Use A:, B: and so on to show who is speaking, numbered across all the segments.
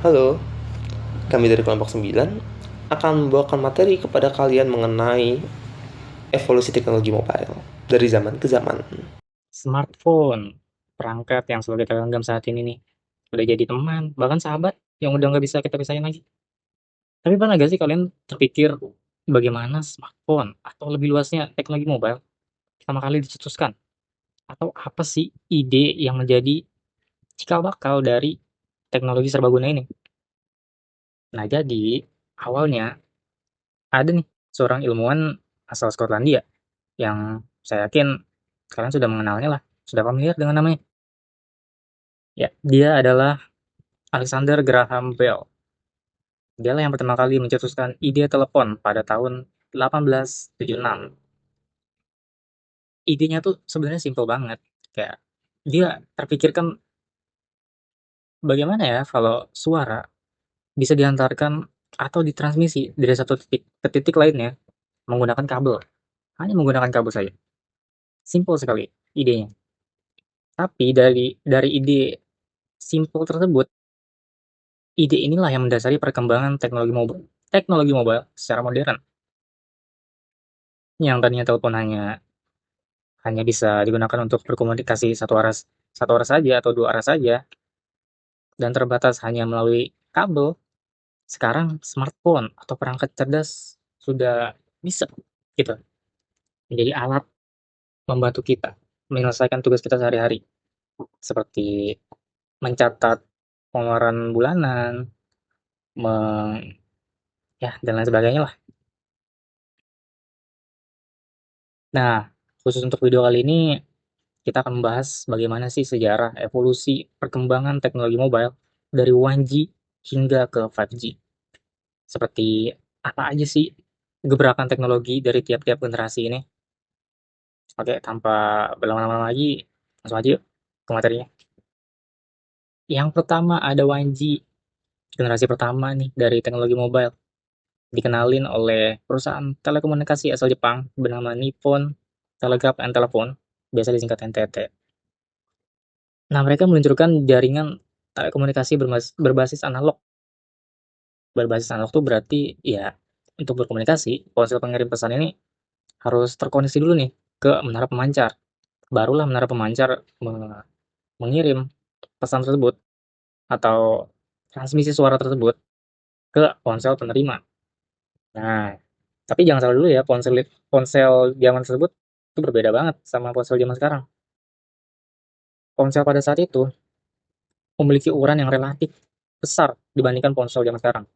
A: Halo, kami dari kelompok 9 akan membawakan materi kepada kalian mengenai evolusi teknologi mobile dari zaman ke zaman.
B: Smartphone, perangkat yang selalu kita genggam saat ini nih, udah jadi teman, bahkan sahabat yang udah nggak bisa kita pisahin lagi. Tapi pernah nggak sih kalian terpikir bagaimana smartphone atau lebih luasnya teknologi mobile pertama kali dicetuskan? Atau apa sih ide yang menjadi cikal bakal dari teknologi serbaguna ini? Nah, jadi awalnya ada nih seorang ilmuwan asal Skotlandia yang saya yakin kalian sudah mengenalnya lah, sudah familiar dengan namanya. Ya, dia adalah Alexander Graham Bell. Dialah yang pertama kali mencetuskan ide telepon pada tahun 1876. Idenya tuh sebenarnya simpel banget. Kayak dia terpikirkan bagaimana ya kalau suara bisa diantarkan atau ditransmisi dari satu titik ke titik lainnya menggunakan kabel. Hanya menggunakan kabel saja. Simpel sekali idenya. Tapi dari ide simpel tersebut, ide inilah yang mendasari perkembangan teknologi mobile secara modern. Yang tadinya telepon hanya hanya bisa digunakan untuk berkomunikasi satu arah saja atau dua arah saja dan terbatas hanya melalui kabel. Sekarang smartphone atau perangkat cerdas sudah bisa gitu menjadi alat membantu kita menyelesaikan tugas kita sehari-hari seperti mencatat pengeluaran bulanan, meng, ya dan lain sebagainya lah. Nah, khusus untuk video kali ini kita akan membahas bagaimana sih sejarah evolusi perkembangan teknologi mobile dari 1G hingga ke 5G. Seperti apa aja sih gebrakan teknologi dari tiap-tiap generasi ini? Oke, tanpa berlama-lama lagi, langsung aja yuk ke materinya. Yang pertama ada 1G, generasi pertama nih dari teknologi mobile. Dikenalin oleh perusahaan telekomunikasi asal Jepang bernama Nippon Telegraph and Telephone, biasa disingkat NTT. Nah, mereka meluncurkan jaringan telekomunikasi berbasis analog. Berbasis analog tuh berarti ya untuk berkomunikasi, ponsel pengirim pesan ini harus terkoneksi dulu nih ke menara pemancar. Barulah menara pemancar mengirim pesan tersebut atau transmisi suara tersebut ke ponsel penerima. Nah, tapi jangan salah dulu ya, ponsel ponsel zaman tersebut itu berbeda banget sama ponsel zaman sekarang. Ponsel pada saat itu memiliki ukuran yang relatif besar dibandingkan ponsel zaman sekarang.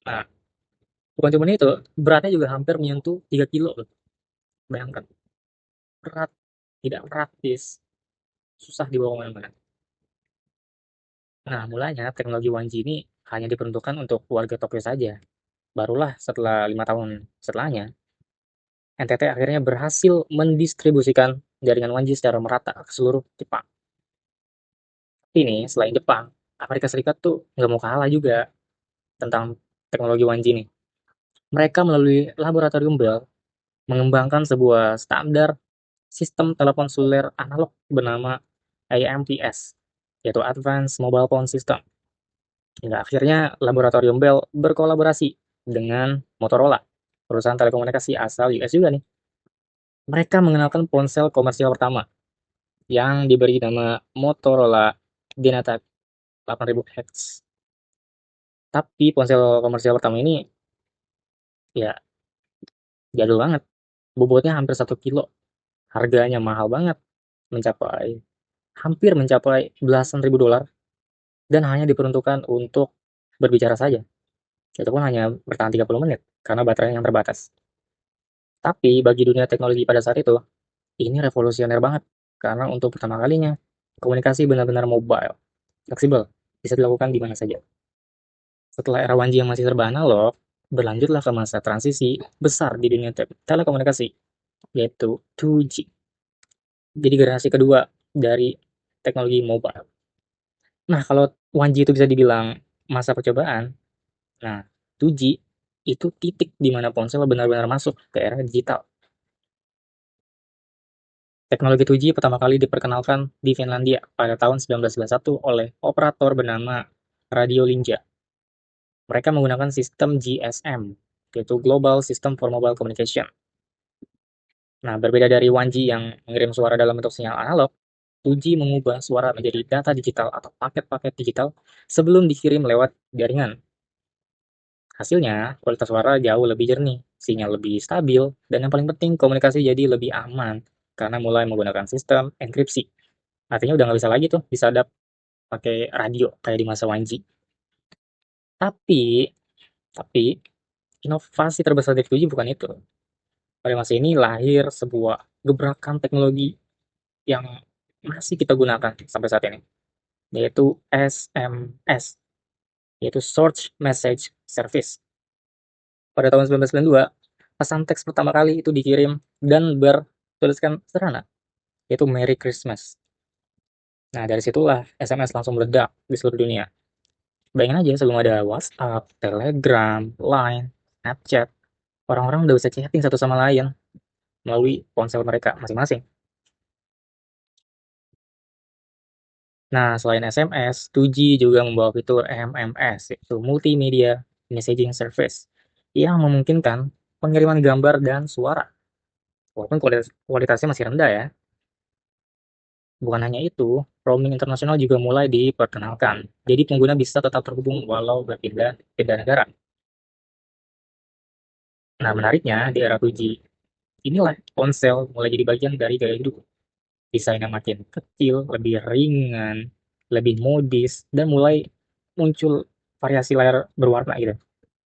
B: Nah, bukan cuma itu, beratnya juga hampir menyentuh 3 kilo loh. Bayangkan, berat, tidak praktis, susah dibawa kemana-mana. Nah, mulanya teknologi 1G ini hanya diperuntukkan untuk warga Tokyo saja. Barulah setelah 5 tahun setelahnya, NTT akhirnya berhasil mendistribusikan jaringan 1G secara merata ke seluruh Jepang. Tapi nih, selain Jepang, Amerika Serikat tuh nggak mau kalah juga tentang teknologi 1G nih. Mereka melalui laboratorium Bell mengembangkan sebuah standar sistem telepon seluler analog bernama AMPS, yaitu Advanced Mobile Phone System. Hingga akhirnya laboratorium Bell berkolaborasi dengan Motorola, perusahaan telekomunikasi asal US juga nih. Mereka mengenalkan ponsel komersial pertama yang diberi nama Motorola Dynatac 8000Hz. Tapi ponsel komersial pertama ini ya jadul banget. Bobotnya hampir 1 kilo. Harganya mahal banget. Hampir mencapai belasan ribu dolar. Dan hanya diperuntukkan untuk berbicara saja. Itu pun hanya bertahan 30 menit. Karena baterainya yang terbatas. Tapi bagi dunia teknologi pada saat itu, ini revolusioner banget. Karena untuk pertama kalinya, komunikasi benar-benar mobile. Fleksibel. Bisa dilakukan di mana saja. Setelah era 1G yang masih serba analog, berlanjutlah ke masa transisi besar di dunia telekomunikasi, yaitu 2G. Jadi generasi kedua dari teknologi mobile. Nah, kalau 1G itu bisa dibilang masa percobaan, nah 2G itu titik di mana ponsel benar-benar masuk ke era digital. Teknologi 2G pertama kali diperkenalkan di Finlandia pada tahun 1991 oleh operator bernama Radio Linja. Mereka menggunakan sistem GSM, yaitu Global System for Mobile Communication. Nah, berbeda dari 1G yang mengirim suara dalam bentuk sinyal analog, 2G mengubah suara menjadi data digital atau paket-paket digital sebelum dikirim lewat jaringan. Hasilnya, kualitas suara jauh lebih jernih, sinyal lebih stabil, dan yang paling penting komunikasi jadi lebih aman karena mulai menggunakan sistem enkripsi. Artinya udah nggak bisa lagi tuh disadap pakai radio kayak di masa 1G. Tapi, tapi inovasi terbesar dari 2G bukan itu. Pada masa ini lahir sebuah gebrakan teknologi yang masih kita gunakan sampai saat ini, yaitu SMS, yaitu Short Message Service. Pada tahun 1992, pesan teks pertama kali itu dikirim dan bertuliskan sederhana, yaitu Merry Christmas. Nah, dari situlah SMS langsung meledak di seluruh dunia. Bayangin aja sebelum ada WhatsApp, Telegram, Line, Snapchat, orang-orang udah bisa chatting satu sama lain melalui ponsel mereka masing-masing. Nah, selain SMS, 2G juga membawa fitur MMS, yaitu Multimedia Messaging Service, yang memungkinkan pengiriman gambar dan suara, walaupun kualitasnya masih rendah ya. Bukan hanya itu, roaming internasional juga mulai diperkenalkan. Jadi pengguna bisa tetap terhubung walau berpindah negara. Nah, menariknya di era 2G, inilah ponsel mulai jadi bagian dari gaya hidup. Desainnya makin kecil, lebih ringan, lebih modis, dan mulai muncul variasi layar berwarna gitu.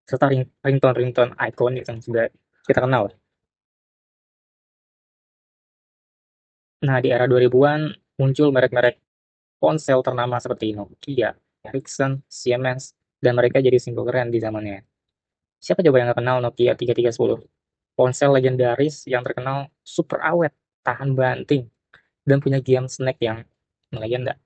B: Serta ringtone-ringtone ikonik yang sudah kita kenal. Nah, di era 2000-an muncul merek-merek ponsel ternama seperti Nokia, Ericsson, Siemens, dan mereka jadi simbol keren di zamannya. Siapa coba yang nggak kenal Nokia 3310? Ponsel legendaris yang terkenal super awet, tahan banting, dan punya game snack yang melegenda.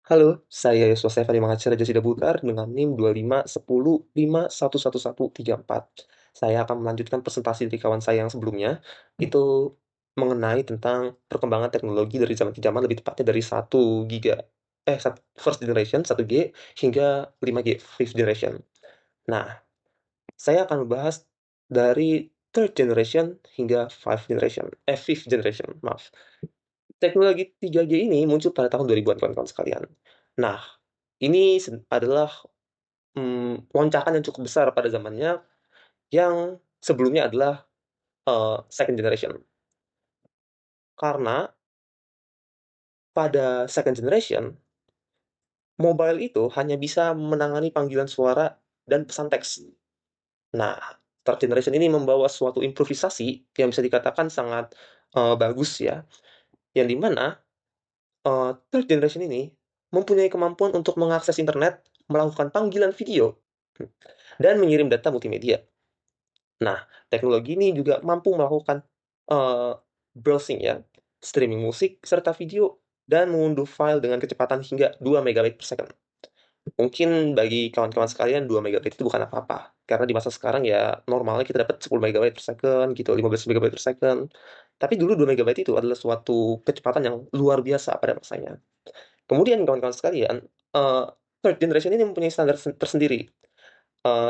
A: Halo, saya Yosua Stefani Mangacara Jasida Butar dengan NIM 2510511134. Saya akan melanjutkan presentasi dari kawan saya yang sebelumnya, itu mengenai tentang perkembangan teknologi dari zaman ke zaman, lebih tepatnya dari 1 giga, first generation, 1G, hingga 5G, fifth generation. Nah, saya akan membahas dari third generation hingga fifth generation, maaf. Teknologi 3G ini muncul pada tahun 2000-an kawan-kawan sekalian. Nah, ini adalah, lonjakan yang cukup besar pada zamannya, yang sebelumnya adalah, second generation. Karena pada second generation, mobile itu hanya bisa menangani panggilan suara dan pesan teks. Nah, third generation ini membawa suatu improvisasi yang bisa dikatakan sangat, bagus ya, yang di mana, third generation ini mempunyai kemampuan untuk mengakses internet, melakukan panggilan video, dan mengirim data multimedia. Nah, teknologi ini juga mampu melakukan, eee, browsing ya, streaming musik serta video, dan mengunduh file dengan kecepatan hingga 2 MB/s. Mungkin bagi kawan-kawan sekalian 2 MB itu bukan apa-apa, karena di masa sekarang ya normalnya kita dapat 10 MB/s gitu, 15 MB/s. Tapi dulu 2 MB itu adalah suatu kecepatan yang luar biasa pada masanya. Kemudian kawan-kawan sekalian, eee, third generation ini mempunyai standar tersendiri.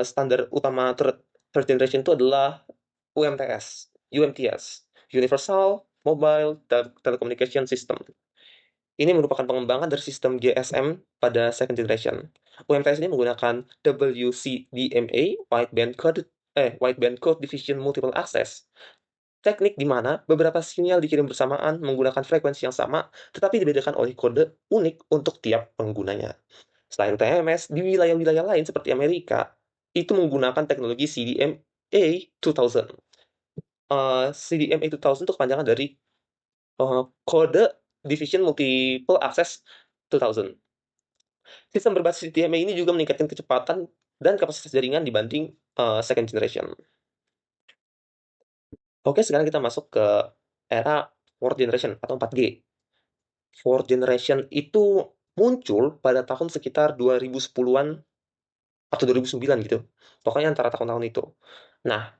A: Standar utama third generation itu adalah UMTS, Universal Mobile Telecommunication System. Ini merupakan pengembangan dari sistem GSM pada second generation. UMTS ini menggunakan WCDMA, Wideband Code Division Multiple Access, teknik di mana beberapa sinyal dikirim bersamaan menggunakan frekuensi yang sama, tetapi dibedakan oleh kode unik untuk tiap penggunanya. Selain TMS, di wilayah-wilayah lain seperti Amerika, itu menggunakan teknologi CDMA 2000. CDMA 2000 itu kepanjangan dari Code Division Multiple Access 2000. Sistem berbasis CDMA ini juga meningkatkan kecepatan dan kapasitas jaringan dibanding second generation. Oke, sekarang kita masuk ke era fourth generation atau 4G. Fourth generation itu muncul pada tahun sekitar 2010-an atau 2009 gitu. Pokoknya antara tahun-tahun itu. Nah,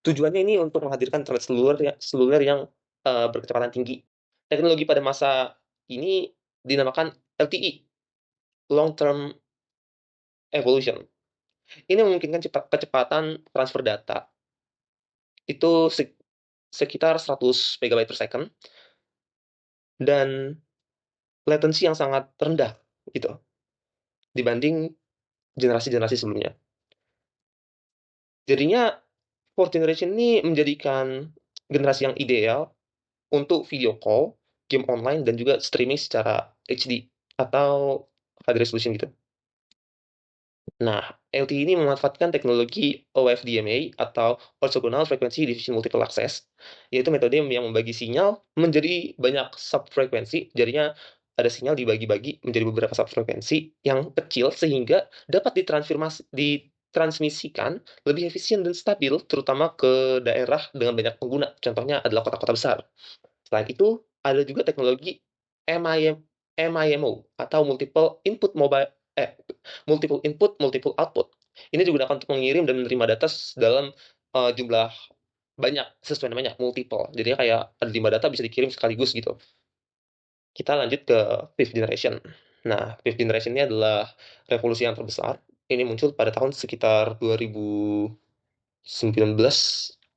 A: tujuannya ini untuk menghadirkan internet seluler yang, berkecepatan tinggi. Teknologi pada masa ini dinamakan LTE, Long Term Evolution. Ini memungkinkan kecepatan transfer data itu sekitar 100 megabyte per second dan latency yang sangat rendah gitu dibanding generasi-generasi sebelumnya. Jadinya fourth generation ini menjadikan generasi yang ideal untuk video call, game online, dan juga streaming secara HD atau high resolution gitu. Nah, LTE ini memanfaatkan teknologi OFDMA atau Orthogonal Frequency Division Multiple Access, yaitu metode yang membagi sinyal menjadi banyak subfrekuensi. Jadinya ada sinyal dibagi-bagi menjadi beberapa subfrekuensi yang kecil sehingga dapat ditransmisikan lebih efisien dan stabil, terutama ke daerah dengan banyak pengguna. Contohnya adalah kota-kota besar. Selain itu, ada juga teknologi MIM, MIMO atau multiple input, multiple output. Ini digunakan untuk mengirim dan menerima data dalam jumlah banyak sesuai namanya multiple. Jadi kayak ada 5 data bisa dikirim sekaligus gitu. Kita lanjut ke fifth generation. Nah, fifth generation ini adalah revolusi yang terbesar. Ini muncul pada tahun sekitar 2019,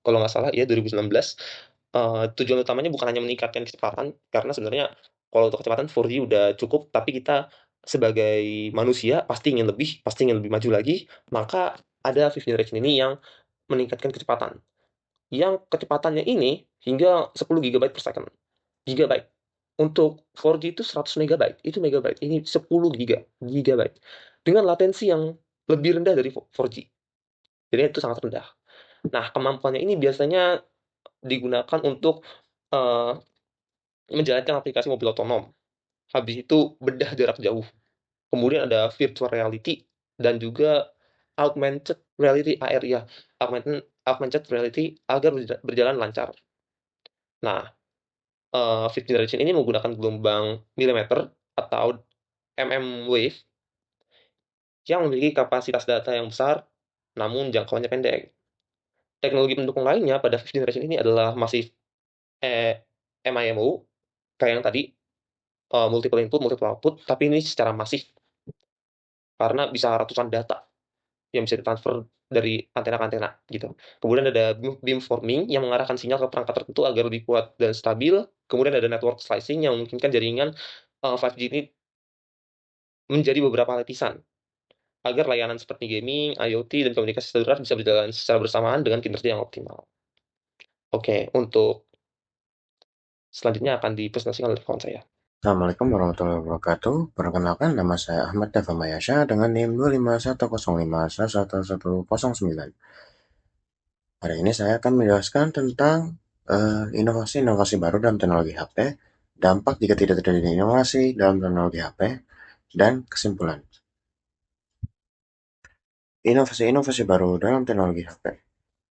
A: kalau nggak salah ya 2019. Tujuan utamanya bukan hanya meningkatkan kecepatan, karena sebenarnya kalau untuk kecepatan 4G udah cukup, tapi kita sebagai manusia pasti ingin lebih maju lagi, maka ada fifth generation ini yang meningkatkan kecepatan. Yang kecepatannya ini hingga 10 gigabyte per second. Gigabyte. Untuk 4G itu 100 megabyte, itu megabyte. Ini 10 gigabyte. Dengan latensi yang lebih rendah dari 4G. Jadi itu sangat rendah. Nah, kemampuannya ini biasanya digunakan untuk eh, menjalankan aplikasi mobil otonom. Habis itu bedah jarak jauh. Kemudian ada virtual reality dan juga augmented reality AR ya. Augmented reality agar berjalan lancar. Nah, fifth generation ini menggunakan gelombang milimeter atau wave yang memiliki kapasitas data yang besar namun jangkauannya pendek. Teknologi pendukung lainnya pada fifth generation ini adalah masih MIMO kayak yang tadi, multiple input, multiple output, tapi ini secara masif karena bisa ratusan data yang bisa ditransfer dari antena ke antena gitu. Kemudian ada beamforming yang mengarahkan sinyal ke perangkat tertentu agar lebih kuat dan stabil. Kemudian ada network slicing yang memungkinkan jaringan 5G ini menjadi beberapa lapisan agar layanan seperti gaming, IoT, dan komunikasi seluler bisa berjalan secara bersamaan dengan kinerja yang optimal. Oke, untuk selanjutnya akan dipresentasikan oleh kawan saya.
C: Assalamualaikum warahmatullahi wabarakatuh. Perkenalkan, nama saya Ahmad Dava Mayasya dengan NIM 25105111109. Hari ini saya akan menjelaskan tentang inovasi-inovasi baru dalam teknologi HP, dampak jika tidak terjadi inovasi dalam teknologi HP, dan kesimpulan. Inovasi-inovasi baru dalam teknologi HP.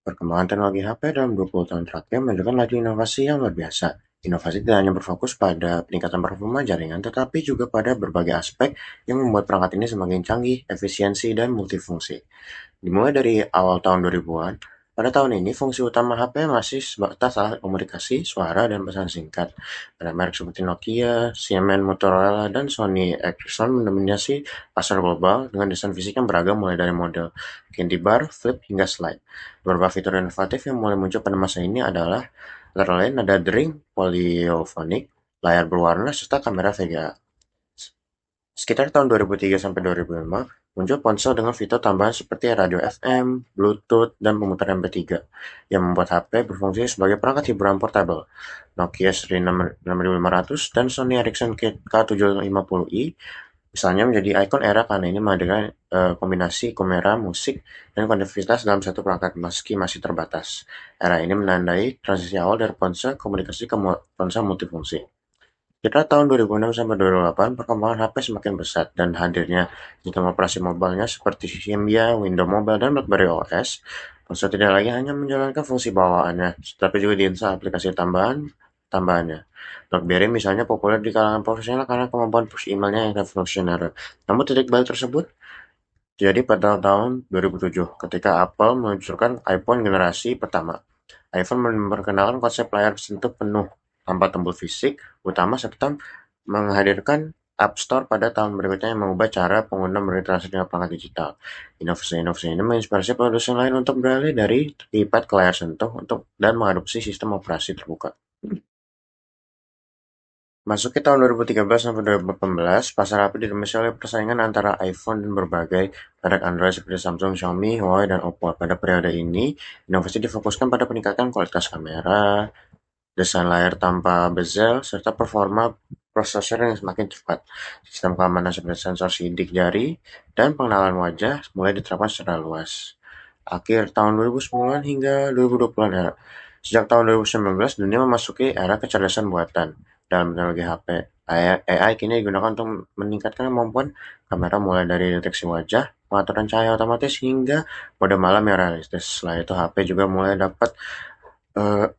C: Perkembangan teknologi HP dalam 20 tahun terakhir menunjukkan laju inovasi yang luar biasa. Inovasi tidak hanya berfokus pada peningkatan performa jaringan, tetapi juga pada berbagai aspek yang membuat perangkat ini semakin canggih, efisiensi, dan multifungsi. Dimulai dari awal tahun 2000-an, pada tahun ini fungsi utama HP masih sebatas alat komunikasi, suara, dan pesan singkat. Pada merek seperti Nokia, Siemens, Motorola, dan Sony Ericsson mendominasi pasar global dengan desain fisik yang beragam mulai dari model candy bar, flip, hingga slide. Beberapa fitur inovatif yang mulai muncul pada masa ini adalah antara lain ada Ring Polyphonic, layar berwarna, serta kamera VGA. Sekitar tahun 2003 sampai 2005, muncul ponsel dengan fitur tambahan seperti radio FM, Bluetooth, dan pemutar MP3, yang membuat HP berfungsi sebagai perangkat hiburan portable. Nokia seri 6500 dan Sony Ericsson K750i misalnya menjadi ikon era karena ini menghadirkan kombinasi kamera, musik, dan konektivitas dalam satu perangkat meski masih terbatas. Era ini menandai transisi awal dari ponsel komunikasi ke ponsel multifungsi. Sekitar tahun 2006 sampai 2008, perkembangan HP semakin pesat dan hadirnya sistem operasi mobilenya seperti Symbian, Windows Mobile, dan BlackBerry OS. Ponsel tidak lagi hanya menjalankan fungsi bawaannya, tapi juga diinstal aplikasi tambahannya. BlackBerry misalnya populer di kalangan profesional karena kemampuan push emailnya yang revolusioner. Namun titik balik tersebut jadi pada tahun 2007 ketika Apple meluncurkan iPhone generasi pertama. iPhone memperkenalkan konsep layar sentuh penuh tanpa tombol fisik utama serta menghadirkan App Store pada tahun berikutnya yang mengubah cara pengguna berinteraksi dengan perangkat digital. Inovasi-inovasi ini menginspirasi produsen lain untuk beralih dari keypad ke layar sentuh dan mengadopsi sistem operasi terbuka. Masuki tahun 2013 sampai 2018, pasar HP didominasi oleh persaingan antara iPhone dan berbagai merek Android seperti Samsung, Xiaomi, Huawei, dan Oppo. Pada periode ini, inovasi difokuskan pada peningkatan kualitas kamera, desain layar tanpa bezel, serta performa prosesor yang semakin cepat. Sistem keamanan seperti sensor sidik jari dan pengenalan wajah mulai diterapkan secara luas. Akhir tahun 2009 hingga 2020-an era. Sejak tahun 2019, dunia memasuki era kecerdasan buatan. Dalam teknologi HP, AI kini digunakan untuk meningkatkan kemampuan kamera mulai dari deteksi wajah, pengaturan cahaya otomatis, hingga mode malam yang realistis. Setelah itu, HP juga mulai dapat eh,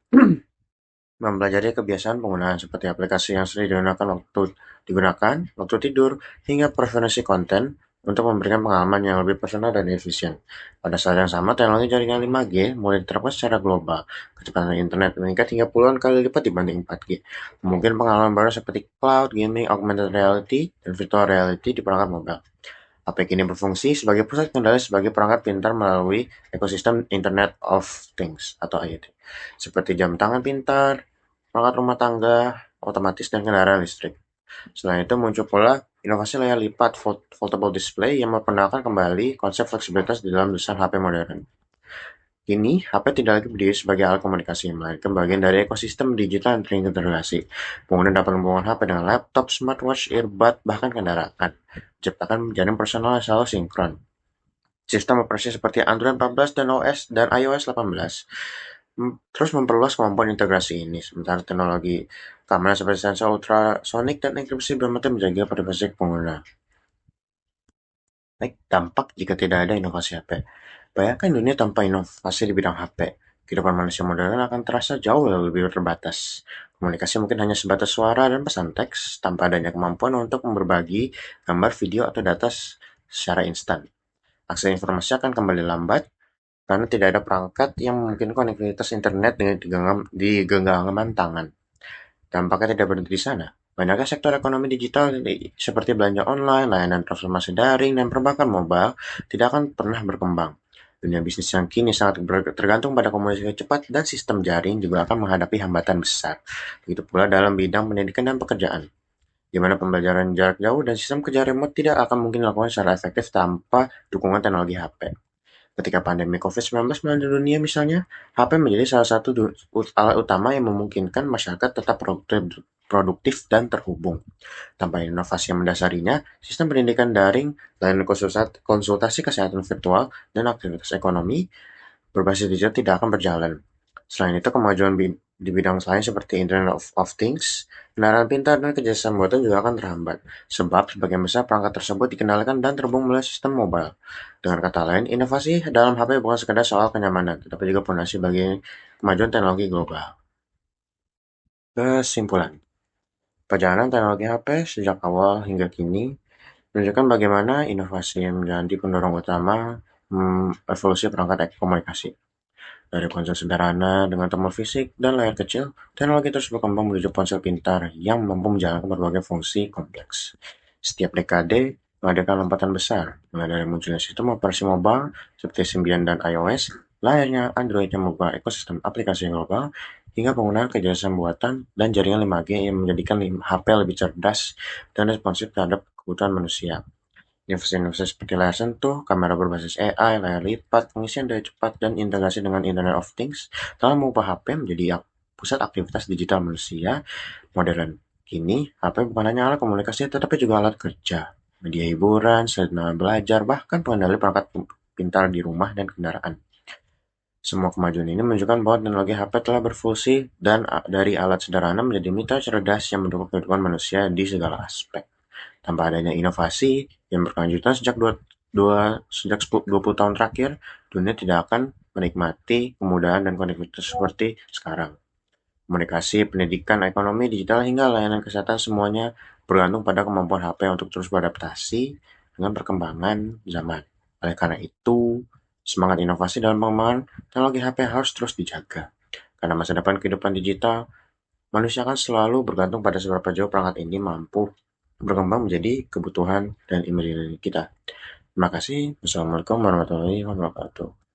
C: mempelajari kebiasaan penggunaan seperti aplikasi yang sering digunakan waktu tidur hingga preferensi konten untuk memberikan pengalaman yang lebih personal dan efisien. Pada saat yang sama, teknologi jaringan 5G mulai diterapkan secara global. Kecepatan internet meningkat hingga puluhan kali lipat dibanding 4G. Mungkin pengalaman baru seperti cloud gaming, augmented reality, dan virtual reality di perangkat mobile. HP kini berfungsi sebagai pusat kendali sebagai perangkat pintar melalui ekosistem Internet of Things atau IoT, seperti jam tangan pintar, perangkat rumah tangga, otomatis, dan kendaraan listrik. Selain itu muncul pula inovasi layar lipat foldable display yang memperkenalkan kembali konsep fleksibilitas di dalam desain HP modern. Kini, HP tidak lagi berdiri sebagai alat komunikasi, melainkan bagian dari ekosistem digital yang terintegrasi. Pengguna dapat menghubungkan HP dengan laptop, smartwatch, earbud, bahkan kendaraan, menciptakan jaringan personal yang selalu sinkron. Sistem operasi seperti Android 14 dan iOS 18 terus memperluas kemampuan integrasi ini, sementara teknologi keamanan seperti sensor ultrasonic dan enkripsi bermata menjaga privasi pengguna. Baik, dampak jika tidak ada inovasi HP. Bayangkan dunia tanpa inovasi di bidang HP. Kehidupan manusia modern akan terasa jauh lebih terbatas. Komunikasi mungkin hanya sebatas suara dan pesan teks, tanpa adanya kemampuan untuk berbagi gambar, video, atau data secara instan. Akses informasi akan kembali lambat, karena tidak ada perangkat yang memungkinkan konektivitas internet di genggaman tangan. Dampaknya tidak berhenti di sana. Banyaknya sektor ekonomi digital seperti belanja online, layanan transformasi daring, dan perbankan mobile tidak akan pernah berkembang. Dunia bisnis yang kini sangat tergantung pada komunikasi cepat dan sistem jaring juga akan menghadapi hambatan besar. Begitu pula dalam bidang pendidikan dan pekerjaan, di mana pembelajaran jarak jauh dan sistem kerja remote tidak akan mungkin dilakukan secara efektif tanpa dukungan teknologi HP. Ketika pandemi COVID-19 melanda dunia misalnya, HP menjadi salah satu alat utama yang memungkinkan masyarakat tetap produktif dan terhubung. Tanpa inovasi yang mendasarinya, sistem pendidikan daring, layanan konsultasi kesehatan virtual, dan aktivitas ekonomi berbasis digital tidak akan berjalan. Selain itu, kemajuan di bidang lain seperti Internet of Things, kendaraan pintar, dan kerjasama buatan juga akan terhambat, sebab sebagian besar perangkat tersebut dikendalikan dan terhubung melalui sistem mobile. Dengan kata lain, inovasi dalam HP bukan sekedar soal kenyamanan, tetapi juga fondasi bagi kemajuan teknologi global. Kesimpulan, perjalanan teknologi HP sejak awal hingga kini menunjukkan bagaimana inovasi menjadi pendorong utama evolusi perangkat komunikasi. Dari ponsel sederhana dengan tombol fisik dan layar kecil, teknologi terus berkembang menuju ponsel pintar yang mampu menjalankan berbagai fungsi kompleks. Setiap dekade mengadakan lompatan besar, mulai dari munculnya sistem operasi mobile seperti Symbian dan iOS, layarnya Android yang membuka ekosistem aplikasi global, hingga penggunaan kecerdasan buatan dan jaringan 5G yang menjadikan HP lebih cerdas dan responsif terhadap kebutuhan manusia. Inovasi-inovasi seperti layar sentuh, kamera berbasis AI, layar lipat, pengisian daya cepat, dan integrasi dengan Internet of Things telah mengubah HP menjadi pusat aktivitas digital manusia modern. Kini, HP bukan hanya alat komunikasi tetapi juga alat kerja, media hiburan, sarana belajar, bahkan pengendali perangkat pintar di rumah dan kendaraan. Semua kemajuan ini menunjukkan bahwa teknologi HP telah berfungsi dan dari alat sederhana menjadi mitra cerdas yang mendukung kehidupan manusia di segala aspek. Tanpa adanya inovasi yang berkelanjutan sejak 20 tahun terakhir, dunia tidak akan menikmati kemudahan dan konektivitas seperti sekarang. Komunikasi, pendidikan, ekonomi, digital, hingga layanan kesehatan semuanya bergantung pada kemampuan HP untuk terus beradaptasi dengan perkembangan zaman. Oleh karena itu, semangat inovasi dalam pengembangan teknologi HP harus terus dijaga. Karena masa depan kehidupan digital, manusia akan selalu bergantung pada seberapa jauh perangkat ini mampu berkembang menjadi kebutuhan dan email kita. Terima kasih. Wassalamualaikum warahmatullahi wabarakatuh.